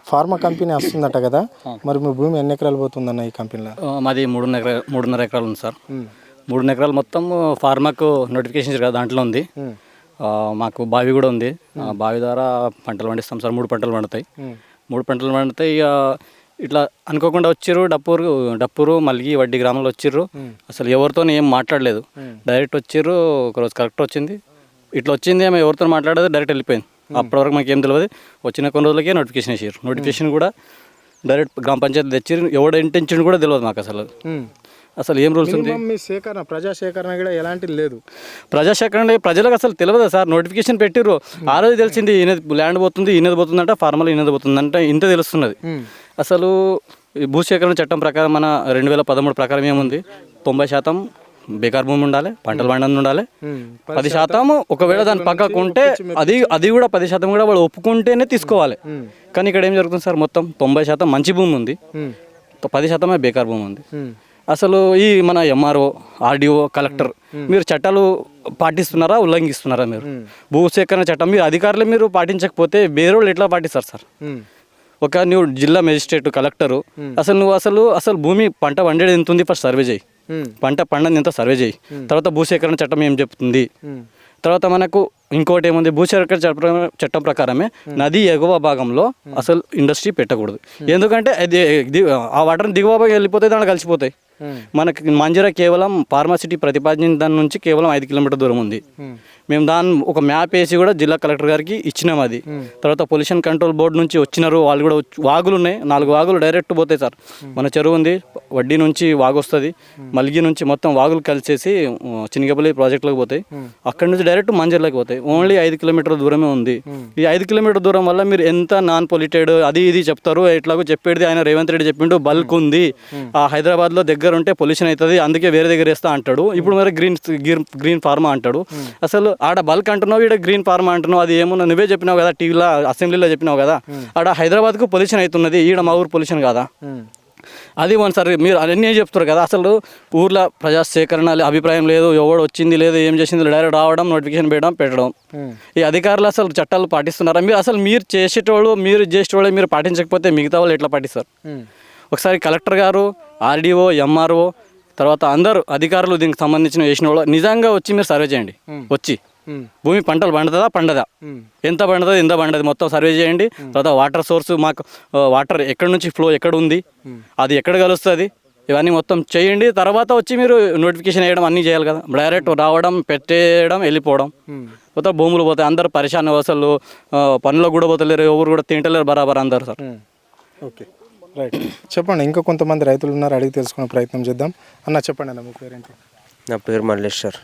Pharma company వస్తుందట కదా, మరి మీ భూమి ఎన్ని ఎకరాలు పోతుందన్న ఈ కంపెనీలో? మాది 3.5 ఎకరాలు ఉంది సార్. 3 ఎకరాలు మొత్తం ఫార్మాకు నోటిఫికేషన్ కదా దాంట్లో ఉంది. మాకు బావి కూడా ఉంది. బావి ద్వారా పంటలు పండిస్తాం సార్. 3 పంటలు పండుతాయి. 3 పంటలు పండుతాయి. ఇక ఇట్లా అనుకోకుండా వచ్చిర్రు. డప్పూరు మల్గి వడ్డీ గ్రామంలో వచ్చిర్రు. అసలు ఎవరితో ఏం మాట్లాడలేదు. డైరెక్ట్ వచ్చిర్రు. ఒకరోజు కలెక్టర్ వచ్చింది. ఇట్లా వచ్చింది, ఆమె ఎవరితో మాట్లాడదు, డైరెక్ట్ వెళ్ళిపోయింది. అప్పటివరకు మాకు ఏం తెలియదు. వచ్చిన కొన్ని రోజులకే నోటిఫికేషన్ వేసారు. నోటిఫికేషన్ కూడా డైరెక్ట్ గ్రామ పంచాయతీ తెచ్చిర్రు. ఎవడు ఇంటెన్షన్ కూడా తెలియదు మాకు. అసలు ఏం రూల్స్ ఉంది? మీ సేకరణ, ప్రజా సేకరణ కూడా ఎలాంటిది లేదు. ప్రజా సేకరణ ప్రజలకు అసలు తెలియదు సార్. నోటిఫికేషన్ పెట్టిర్రు. ఆ రోజు తెలిసింది ఈయన ల్యాండ్ పోతుంది, ఈయనది పోతుందంట, ఫార్మల్ ఈయనది పోతుందంట, ఇంత తెలుస్తున్నది. అసలు భూసేకరణ చట్టం ప్రకారం మన 2013 ప్రకారం ఏముంది? 90% బేకార్ భూమి ఉండాలి, పంటలు పండని ఉండాలి. 10% ఒకవేళ దాని పక్కకు ఉంటే అది కూడా 10% కూడా వాళ్ళు ఒప్పుకుంటేనే తీసుకోవాలి. కానీ ఇక్కడ ఏం జరుగుతుంది సార్? మొత్తం 90% మంచి భూమి ఉంది, 10% బేకార్ భూమి ఉంది. అసలు ఈ మన ఎంఆర్ఓ, ఆర్డీఓ, కలెక్టర్ మీరు చట్టాలు పాటిస్తున్నారా, ఉల్లంఘిస్తున్నారా? మీరు భూసేకరణ చట్టం మీరు అధికారులు మీరు పాటించకపోతే వేరే వాళ్ళు ఎట్లా పాటిస్తారు సార్? ఒక నువ్వు జిల్లా మెజిస్ట్రేట్, కలెక్టరు, అసలు భూమి పంట పండేది ఎంత ఉంది ఫస్ట్ సర్వే చేయి. పంట పండని ఎంత సర్వే చేయి. తర్వాత భూసేకరణ చట్టం ఏం చెప్తుంది. తర్వాత మనకు ఇంకోటి ఏముంది? భూసేకరణ చట్టం ప్రకారమే నది ఎగువ భాగంలో అసలు ఇండస్ట్రీ పెట్టకూడదు. ఎందుకంటే అది ఆ వాటర్ దిగువ భాగం వెళ్ళిపోతాయి, దాంట్లో కలిసిపోతాయి. మనకి మంజీరా కేవలం ఫార్మాసిటీ ప్రతిపాదించిన దాని నుంచి కేవలం 5 కిలోమీటర్ దూరం ఉంది. మేము దాన్ని ఒక మ్యాప్ వేసి కూడా జిల్లా కలెక్టర్ గారికి ఇచ్చినాం. అది తర్వాత పొల్యూషన్ కంట్రోల్ బోర్డు నుంచి వచ్చినారు వాళ్ళు కూడా. వాగులు ఉన్నాయి, 4 వాగులు డైరెక్ట్ పోతాయి సార్. మన చెరువు ఉంది, వడ్డీ నుంచి వాగు వస్తుంది, మల్గి నుంచి మొత్తం వాగులు కలిసేసి చిన్నగపల్లి ప్రాజెక్టులకు పోతాయి. అక్కడి నుంచి డైరెక్ట్ మంజీరాలోకి పోతాయి. ఓన్లీ 5 కిలోమీటర్ దూరమే ఉంది. ఈ 5 కిలోమీటర్ దూరం వల్ల మీరు ఎంత నాన్ పొల్యూటెడ్ అది ఇది చెప్తారు. ఎట్లాగో చెప్పేది ఆయన రేవంత్ రెడ్డి చెప్పిండు, బల్క్ ఉంది, ఆ హైదరాబాద్లో దగ్గర ఉంటే పొల్యూషన్ అవుతుంది, అందుకే వేరే దగ్గర వేస్తా అంటాడు. ఇప్పుడు మరి గ్రీన్ ఫార్మా అంటాడు. అసలు ఆడ బల్క్ అంటున్నావు, ఈడ గ్రీన్ ఫార్మా అంటున్నావు. అది ఏమన్నా నువ్వే చెప్పినావు కదా, టీవీలో అసెంబ్లీలో చెప్పినావు కదా. ఆడ హైదరాబాద్కు పొల్యూషన్ అవుతున్నది, ఈడ మా ఊరు పొల్యూషన్ కాదా? అది ఒకసారి మీరు అన్నీ చెప్తారు కదా. అసలు ఊర్లో ప్రజా సేకరణ అభిప్రాయం లేదు, ఎవడు వచ్చింది లేదు, ఏం చేసింది, డైరెక్ట్ రావడం, నోటిఫికేషన్ పెట్టడం. ఈ అధికారులు అసలు చట్టాలు పాటిస్తున్నారా? మీరు చేసేటోళ్ళు, మీరు పాటించకపోతే మిగతా వాళ్ళు ఎట్లా పాటిస్తారు? ఒకసారి కలెక్టర్ గారు, ఆర్డీఓ, ఎంఆర్ఓ, తర్వాత అందరూ అధికారులు దీనికి సంబంధించిన చేసిన వాళ్ళు నిజంగా వచ్చి మీరు సర్వే చేయండి. వచ్చి భూమి పంటలు పండదా, ఎంత పండుతుంది, ఎంత పండదు మొత్తం సర్వే చేయండి. తర్వాత వాటర్ సోర్స్, మాకు వాటర్ ఎక్కడి నుంచి ఫ్లో ఎక్కడ ఉంది, అది ఎక్కడ కలుస్తుంది, ఇవన్నీ మొత్తం చేయండి. తర్వాత వచ్చి మీరు నోటిఫికేషన్ వేయడం అన్నీ చేయాలి కదా. డైరెక్ట్ రావడం, పెట్టేయడం, వెళ్ళిపోవడం, మొత్తం భూములు పోతాయి. అందరు పరిశాన్, అసలు పనులకు కూడా పోతలేరు, ఎవరు కూడా తింటలేరు బరాబర్ అందరు సార్. Okay, right. చెప్పండి, ఇంకా కొంతమంది రైతులు ఉన్నారు, అడిగి తెలుసుకునే ప్రయత్నం చేద్దాం. అన్న చెప్పండి అన్న, మీ పేరేంటి? నా పేరు మల్లేశ్వర్.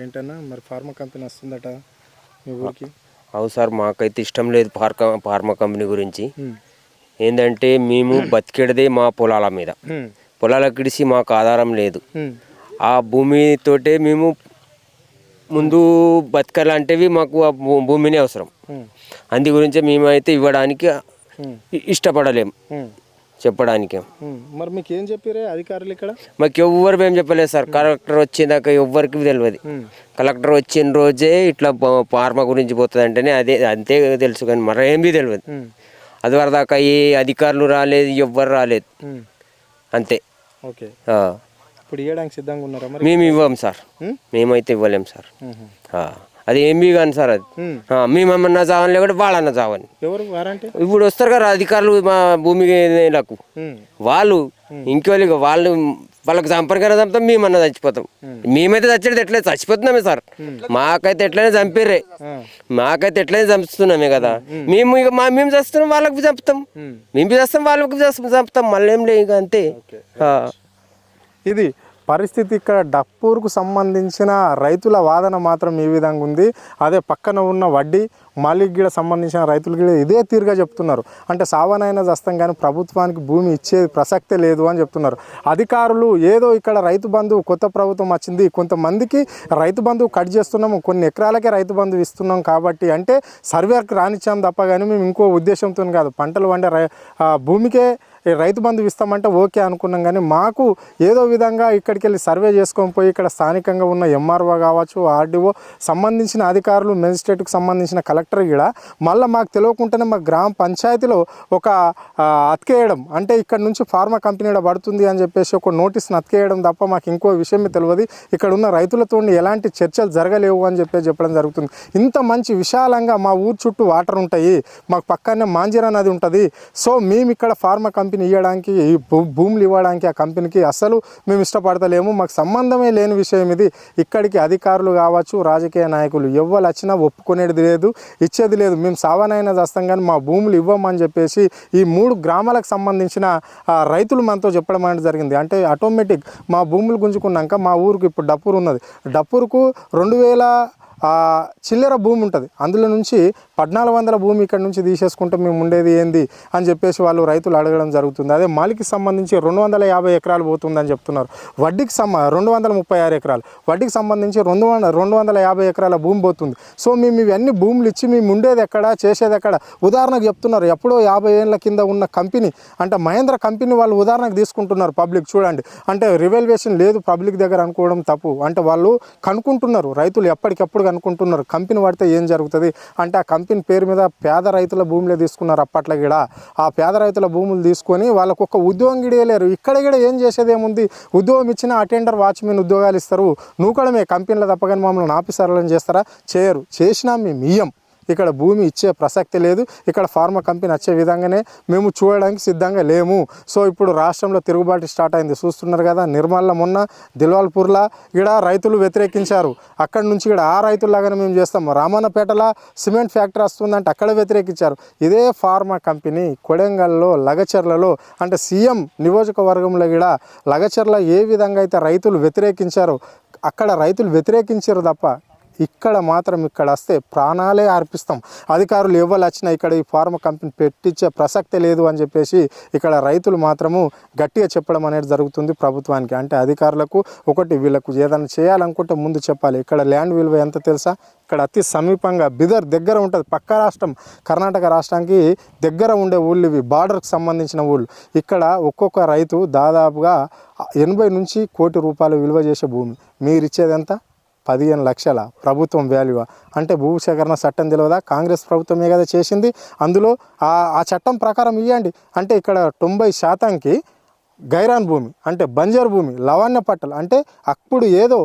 ఏంటన్నా మరి ఫార్మా కంపెనీ వస్తుందట మీ ఊరికి? అవును సార్, మాకైతే ఇష్టం లేదు ఫార్మా కంపెనీ గురించి. ఏంటంటే మేము బతికేడదే మా పొలాల మీద, పొలాలకు గిడిసి మాకు ఆధారం లేదు. ఆ భూమితోటే మేము ముందు బతకాలంటేవి మాకు ఆ భూమినే అవసరం. అందు గురించి మేమైతే ఇవ్వడానికి ఇష్టపడలేము, చెప్పడానికి. మరి మీకు ఏం చెప్పారే అధికారులు ఇక్కడ? మాకు ఎవ్వరు ఏం చెప్పలేదు సార్. కలెక్టర్ వచ్చిందాక ఎవ్వరికి తెలియదు. కలెక్టర్ వచ్చిన రోజే ఇట్లా ఫార్మా గురించి పోతుంది అంటేనే అంతే తెలుసు, కానీ మరి ఏమీ తెలియదు. అది వరదాకా ఏ అధికారులు రాలేదు, ఎవ్వరు రాలేదు, అంతే. ఓకే, ఇప్పుడు ఇవ్వడానికి సిద్ధంగా ఉన్నారా? మేము ఇవ్వం సార్, మేమైతే ఇవ్వలేం సార్. అది ఏమీ కానీ సార్, అది మేమన్నా చావని లేకుంటే వాళ్ళన్నా చావని. ఎవరు వారంటే? ఇప్పుడు వస్తారు కదా అధికారులు మా భూమికి, వాళ్ళు ఇంకోళ్ళు వాళ్ళకి చంపరికైనా చంపుతాం, మేమన్నా చచ్చిపోతాం. మేమైతే చచ్చేది ఎట్లయితే చచ్చిపోతున్నామే సార్. మాకైతే ఎట్లయినా చంపేరే, మాకైతే ఎట్లయినా చంపుతున్నామే కదా. మేము ఇక మేము చేస్తున్నాం, వాళ్ళకి చంపుతాం, మేము చేస్తాం, వాళ్ళకి చంపుతాం, మళ్ళీ ఏం లేదు, ఇక అంతే. ఇది పరిస్థితి. ఇక్కడ డప్పూర్కు సంబంధించిన రైతుల వాదన మాత్రం ఈ విధంగా ఉంది. అదే పక్కన ఉన్న వడ్డీ మాలిగిడ సంబంధించిన రైతులు కూడా ఇదే తీరుగా చెప్తున్నారు. అంటే సావనైనా చస్తాం కానీ ప్రభుత్వానికి భూమి ఇచ్చే ప్రసక్తే లేదు అని చెప్తున్నారు. అధికారులు ఏదో ఇక్కడ రైతు బంధు కొత్త ప్రభుత్వం వచ్చింది, కొంతమందికి రైతు బంధు కట్ చేస్తున్నాము, కొన్ని ఎకరాలకే రైతు బంధు ఇస్తున్నాం కాబట్టి అంటే సర్వేకి రానిచ్చాం తప్ప కానీ మేము ఇంకో ఉద్దేశంతో కాదు, పంటలు వండే భూమికే రైతు బంధు ఇస్తామంటే ఓకే అనుకున్నాం. కానీ మాకు ఏదో విధంగా ఇక్కడికి వెళ్ళి సర్వే చేసుకొని పోయి ఇక్కడ స్థానికంగా ఉన్న ఎంఆర్ఓ కావచ్చు, ఆర్డీఓ సంబంధించిన అధికారులు, మెజిస్ట్రేట్కి సంబంధించిన కలెక్టర్ కలెక్టర్ కూడా మళ్ళీ మాకు తెలియకుండానే మా గ్రామ పంచాయతీలో ఒక అతికేయడం, అంటే ఇక్కడ నుంచి ఫార్మా కంపెనీ కూడా పడుతుంది అని చెప్పేసి ఒక నోటీస్ని అతికేయడం తప్ప మాకు ఇంకో విషయమే తెలియదు. ఇక్కడ ఉన్న రైతులతో ఎలాంటి చర్చలు జరగలేవు అని చెప్పేసి చెప్పడం జరుగుతుంది. ఇంత మంచి విశాలంగా మా ఊరు చుట్టూ వాటర్ ఉంటాయి, మాకు పక్కనే మాంజిరా నది ఉంటుంది. సో మేము ఇక్కడ ఫార్మా కంపెనీ ఇవ్వడానికి, ఈ భూములు ఇవ్వడానికి ఆ కంపెనీకి అసలు మేము ఇష్టపడతలేము, మాకు సంబంధమే లేని విషయం ఇది. ఇక్కడికి అధికారులు కావచ్చు, రాజకీయ నాయకులు ఎవ్వరు వచ్చినా ఒప్పుకునేది లేదు, ఇచ్చేది లేదు. మేము సావనైనా చేస్తాం కానీ మా భూములు ఇవ్వమని చెప్పేసి ఈ 3 గ్రామాలకు సంబంధించిన రైతులు మనతో చెప్పడం అనేది జరిగింది. అంటే ఆటోమేటిక్ మా భూములు గుంజుకున్నాక మా ఊరికి ఇప్పుడు డప్పూరు ఉన్నది, డప్పూరుకు 2000 చిల్లర భూమి ఉంటుంది, అందులో నుంచి 1400 భూమి ఇక్కడ నుంచి తీసేసుకుంటే మేము ఉండేది ఏంది అని చెప్పేసి వాళ్ళు రైతులు అడగడం జరుగుతుంది. అదే మాలికి సంబంధించి 250 ఎకరాలు పోతుందని చెప్తున్నారు. వడ్డీకి 236 ఎకరాలు, వడ్డీకి సంబంధించి 250 ఎకరాల భూమి పోతుంది. సో మేము ఇవన్నీ భూములు ఇచ్చి మేము ఉండేది ఎక్కడ, చేసేది ఎక్కడ? ఉదాహరణకు చెప్తున్నారు, ఎప్పుడో 50 ఏళ్ళ కింద ఉన్న కంపెనీ అంటే మహేంద్ర కంపెనీ వాళ్ళు ఉదాహరణకు తీసుకుంటున్నారు. పబ్లిక్ చూడండి, అంటే రివల్యూషన్ లేదు పబ్లిక్ దగ్గర అనుకోవడం తప్పు. అంటే వాళ్ళు కనుక్కుంటున్నారు, రైతులు ఎప్పటికెప్పుడు అనుకుంటున్నారు కంపెనీ పడితే ఏం జరుగుతుంది అంటే ఆ కంపెనీ పేరు మీద పేద రైతుల భూములే తీసుకున్నారు. అప్పట్లో కూడా ఆ పేద రైతుల భూములు తీసుకొని వాళ్ళకు ఒక ఉద్యోగం గిడేయలేరు. ఇక్కడ కూడా ఏం చేసేది ఏముంది, ఉద్యోగం ఇచ్చిన అటెండర్ వాచ్మెన్ ఉద్యోగాలు ఇస్తారు, నూకడమే కంపెనీలో తప్పగానే మమ్మల్ని ఆఫీసర్లను చేస్తారా? చేయరు. చేసినా మేము ఇయ్యం. ఇక్కడ భూమి ఇచ్చే ప్రసక్తి లేదు. ఇక్కడ ఫార్మా కంపెనీ వచ్చే విధంగానే మేము చూడడానికి సిద్ధంగా లేము. సో ఇప్పుడు రాష్ట్రంలో తిరుగుబాటు స్టార్ట్ అయింది, చూస్తున్నారు కదా. నిర్మల్లో మొన్న దిల్వాల్పూర్లో ఇక్కడ రైతులు వ్యతిరేకించారు, అక్కడి నుంచి ఇక్కడ ఆ రైతుల్లాగానే మేము చేస్తాము. రామన్నపేటలో సిమెంట్ ఫ్యాక్టరీ వస్తుందంటే అక్కడ వ్యతిరేకించారు. ఇదే ఫార్మా కంపెనీ కొడంగల్లో, లగచర్లలో అంటే సీఎం నియోజకవర్గంలో కూడా లగచర్ల ఏ విధంగా అయితే రైతులు వ్యతిరేకించారో అక్కడ రైతులు వ్యతిరేకించారు తప్ప ఇక్కడ మాత్రం ఇక్కడ వస్తే ప్రాణాలే అర్పిస్తాం. అధికారులు ఎవరు వచ్చినా ఇక్కడ ఈ ఫార్మా కంపెనీ పెట్టించే ప్రసక్తే లేదు అని చెప్పేసి ఇక్కడ రైతులు మాత్రము గట్టిగా చెప్పడం అనేది జరుగుతుంది ప్రభుత్వానికి. అంటే అధికారులకు ఒకటి, వీళ్ళకు ఏదైనా చేయాలనుకుంటే ముందు చెప్పాలి. ఇక్కడ ల్యాండ్ విలువ ఎంత తెలుసా? ఇక్కడ అతి సమీపంగా బిదర్ దగ్గర ఉంటుంది, పక్క రాష్ట్రం కర్ణాటక రాష్ట్రానికి దగ్గర ఉండే ఊళ్ళు ఇవి, బార్డర్కి సంబంధించిన ఊళ్ళు. ఇక్కడ ఒక్కొక్క రైతు దాదాపుగా 80 నుంచి ₹1 కోటి విలువ చేసే భూమి. మీరు ఇచ్చేది ఎంత? 15 లక్షల ప్రభుత్వం వాల్యూ. అంటే భూసేకరణ చట్టం తెలియదా? కాంగ్రెస్ ప్రభుత్వమే కదా చేసింది. అందులో ఆ చట్టం ప్రకారం ఇవ్వండి. అంటే ఇక్కడ 90% గైరాన్ భూమి అంటే బంజర్ భూమి, లవణ్య పట్టలు అంటే అప్పుడు ఏదో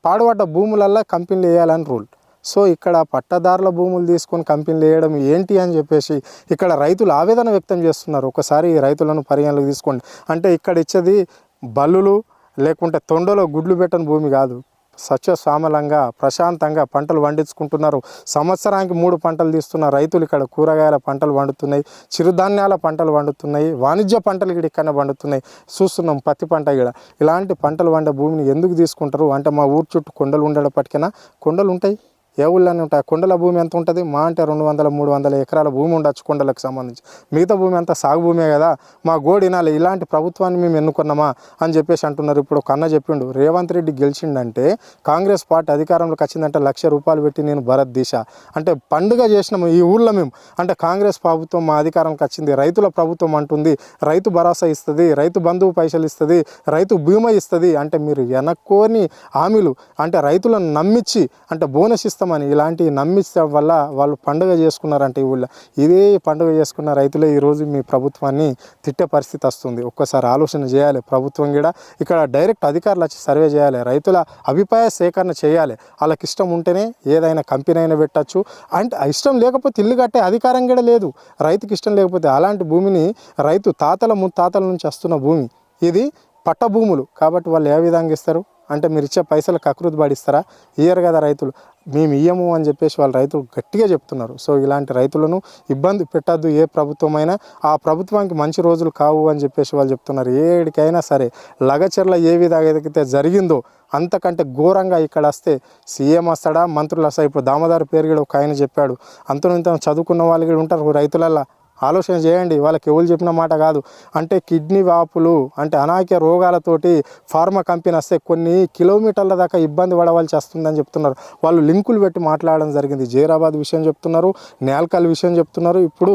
పాడుపడ్డ భూములల్లో కంపెనీలు వేయాలని రూల్. సో ఇక్కడ పట్టదారుల భూములు తీసుకొని కంపెనీలు వేయడం ఏంటి అని చెప్పేసి ఇక్కడ రైతులు ఆవేదన వ్యక్తం చేస్తున్నారు. ఒకసారి ఈ రైతులను పరిగణలోకి తీసుకోండి. అంటే ఇక్కడ ఇచ్చేది బల్లులు లేకుంటే తొండలో గుడ్లు పెట్టని భూమి కాదు. సస్యశ్యామలంగా ప్రశాంతంగా పంటలు పండించుకుంటున్నారు. సంవత్సరానికి 3 పంటలు తీస్తున్న రైతులు ఇక్కడ కూరగాయల పంటలు పండుతున్నాయి, చిరుధాన్యాల పంటలు పండుతున్నాయి, వాణిజ్య పంటలు ఇక్కడ ఇక్కడనే పండుతున్నాయి. చూస్తున్నాం పత్తి పంట ఇక్కడ. ఇలాంటి పంటలు పండే భూమిని ఎందుకు తీసుకుంటారు అంటే మా ఊరు చుట్టూ కొండలు ఉండేటప్పటికైనా కొండలు ఉంటాయి, ఏ ఊళ్ళని ఉంటాయి. కొండల భూమి ఎంత ఉంటుంది? మా అంటే 200-300 ఎకరాల భూమి ఉండొచ్చు కొండలకు సంబంధించి. మిగతా భూమి అంతా సాగు భూమే కదా. మా గోడినాలి ఇలాంటి ప్రభుత్వాన్ని మేము ఎన్నుకున్నామా అని చెప్పేసి అంటున్నారు. ఇప్పుడు ఒక అన్న చెప్పిండు, రేవంత్ రెడ్డి గెలిచిండంటే కాంగ్రెస్ పార్టీ అధికారంలోకి వచ్చిందంటే ₹1,00,000 పెట్టి నేను భరత్ దిశ అంటే పండుగ చేసినాము ఈ ఊళ్ళో మేము. అంటే కాంగ్రెస్ ప్రభుత్వం మా అధికారంలోకి వచ్చింది, రైతుల ప్రభుత్వం అంటుంది, రైతు భరోసా ఇస్తుంది, రైతు బంధువు పైసలు ఇస్తుంది, రైతు బీమా ఇస్తుంది. అంటే మీరు వెనక్కోని హామీలు అంటే రైతులను నమ్మించి అంటే బోనస్ ఇస్తామని ఇలాంటివి నమ్మించడం వల్ల వాళ్ళు పండుగ చేసుకున్నారంటే ఈ ఊళ్ళో. ఇదే పండుగ చేసుకున్న రైతులే ఈరోజు మీ ప్రభుత్వాన్ని తిట్టే పరిస్థితి వస్తుంది. ఒక్కసారి ఆలోచన చేయాలి ప్రభుత్వం కూడా. ఇక్కడ డైరెక్ట్ అధికారులు వచ్చి సర్వే చేయాలి, రైతుల అభిప్రాయ సేకరణ చేయాలి. వాళ్ళకి ఇష్టం ఉంటేనే ఏదైనా కంపెనీ అయినా పెట్టచ్చు. అంటే ఇష్టం లేకపోతే ఇల్లు కట్టే అధికారం కూడా లేదు రైతుకి. ఇష్టం లేకపోతే అలాంటి భూమిని రైతు తాతల ముత్తాతల నుంచి వస్తున్న భూమి ఇది పట్ట భూములు కాబట్టి వాళ్ళు ఏ విధంగా ఇస్తారు అంటే మీరు ఇచ్చే పైసలు కకృతి పడిస్తారా? ఇయ్యరు కదా రైతులు. మేము ఇయ్యము అని చెప్పేసి వాళ్ళు రైతులు గట్టిగా చెప్తున్నారు. సో ఇలాంటి రైతులను ఇబ్బంది పెట్టద్దు ఏ ప్రభుత్వమైనా. ఆ ప్రభుత్వానికి మంచి రోజులు కావు అని చెప్పేసి వాళ్ళు చెప్తున్నారు. ఏడికైనా సరే లగచర్ల ఏ విధంగా అయితే జరిగిందో అంతకంటే ఘోరంగా ఇక్కడ వస్తే సీఎం వస్తాడా, మంత్రులు వస్తాయి. ఇప్పుడు దామోదర్ పేరు కూడా ఒక ఆయన చెప్పాడు, అంతను ఇంత చదువుకున్న వాళ్ళు కూడా ఉంటారు రైతులల్లో, ఆలోచన చేయండి. వాళ్ళకి ఎవరు చెప్పిన మాట కాదు. అంటే కిడ్నీ వాపులు అంటే అనారోగ్య రోగాలతోటి ఫార్మా కంపెనీ వస్తే కొన్ని కిలోమీటర్ల దాకా ఇబ్బంది పడవలసి వస్తుందని చెప్తున్నారు. వాళ్ళు లింకులు పెట్టి మాట్లాడడం జరిగింది. జైరాబాద్ విషయం చెప్తున్నారు, నేల్కల్ విషయం చెప్తున్నారు. ఇప్పుడు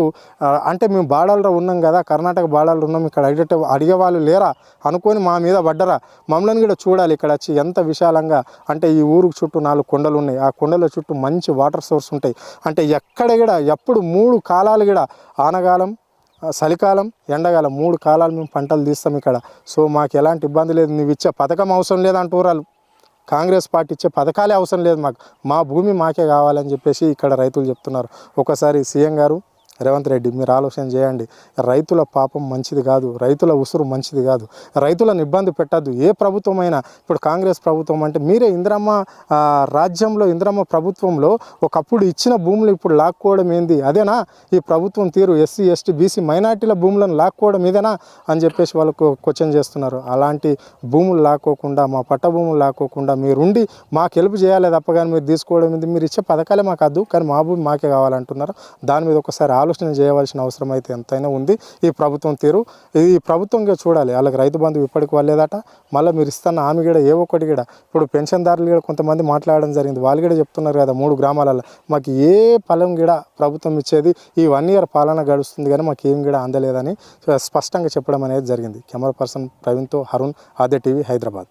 అంటే మేము బార్డర్లో ఉన్నాం కదా, కర్ణాటక బార్డర్లో ఉన్నాం, ఇక్కడ అడిగే వాళ్ళు లేరా అనుకొని మా మీద పడ్డరా? మమ్మల్ని కూడా చూడాలి ఇక్కడ వచ్చి ఎంత విశాలంగా. అంటే ఈ ఊరుకు చుట్టూ 4 కొండలు ఉన్నాయి. ఆ కొండల చుట్టూ మంచి వాటర్ సోర్స్ ఉంటాయి. అంటే ఎక్కడ కూడా ఎప్పుడు 3 కాలాలు కూడా ఆనకాలం, చలికాలం, ఎండాకాలం 3 కాలాలు మేము పంటలు తీస్తాం ఇక్కడ. సో మాకు ఎలాంటి ఇబ్బంది లేదు. నువ్వు ఇచ్చే పథకం అవసరం లేదంటూరాలు. కాంగ్రెస్ పార్టీ ఇచ్చే పథకాలే అవసరం లేదు మాకు, మా భూమి మాకే కావాలని చెప్పేసి ఇక్కడ రైతులు చెప్తున్నారు. ఒకసారి సీఎం గారు రేవంత్ రెడ్డి మీరు ఆలోచన చేయండి. రైతుల పాపం మంచిది కాదు, రైతుల ఉసురు మంచిది కాదు, రైతులను ఇబ్బంది పెట్టద్దు. ఏ ప్రభుత్వమైనా ఇప్పుడు కాంగ్రెస్ ప్రభుత్వం అంటే మీరే ఇందిరమ్మ రాజ్యంలో ఇందిరమ్మ ప్రభుత్వంలో ఒకప్పుడు ఇచ్చిన భూములు ఇప్పుడు లాక్కోవడం ఏంది? అదేనా ఈ ప్రభుత్వం తీరు? ఎస్సీ ఎస్టీ బీసీ మైనార్టీల భూములను లాక్కోవడం ఇదేనా అని చెప్పేసి వాళ్ళకు క్వశ్చన్ చేస్తున్నారు. అలాంటి భూములు లాక్కోకుండా, మా పట్ట భూములు లాక్కోకుండా మీరుండి మాకు హెల్ప్ చేయాలి తప్ప కానీ మీరు తీసుకోవడం ఏంది? మీరు ఇచ్చే పథకాలే మాకు వద్దు, కానీ మా భూమి మాకే కావాలంటున్నారు. దాని మీద ఒకసారి ఆలోచన చేయవలసిన అవసరం అయితే ఎంతైనా ఉంది. ఈ ప్రభుత్వం తీరు ఈ ప్రభుత్వంగా చూడాలి. వాళ్ళకి రైతు బంధు ఇప్పటికి వాళ్ళేదట. మళ్ళీ మీరు ఇస్తున్న హామీ కూడా ఏ ఒక్కటి కూడా ఇప్పుడు పెన్షన్దారులు కూడా కొంతమంది మాట్లాడడం జరిగింది. వాళ్ళు కూడా చెప్తున్నారు కదా 3 గ్రామాలలో మాకు ఏ ఫలం కూడా ప్రభుత్వం ఇచ్చేది ఈ 1 ఇయర్ పాలన గడుస్తుంది కానీ మాకు ఏం కూడా అందలేదని స్పష్టంగా చెప్పడం అనేది జరిగింది. కెమెరా పర్సన్ ప్రవీణ్తో హరుణ్, ఆద్య టీవీ, హైదరాబాద్.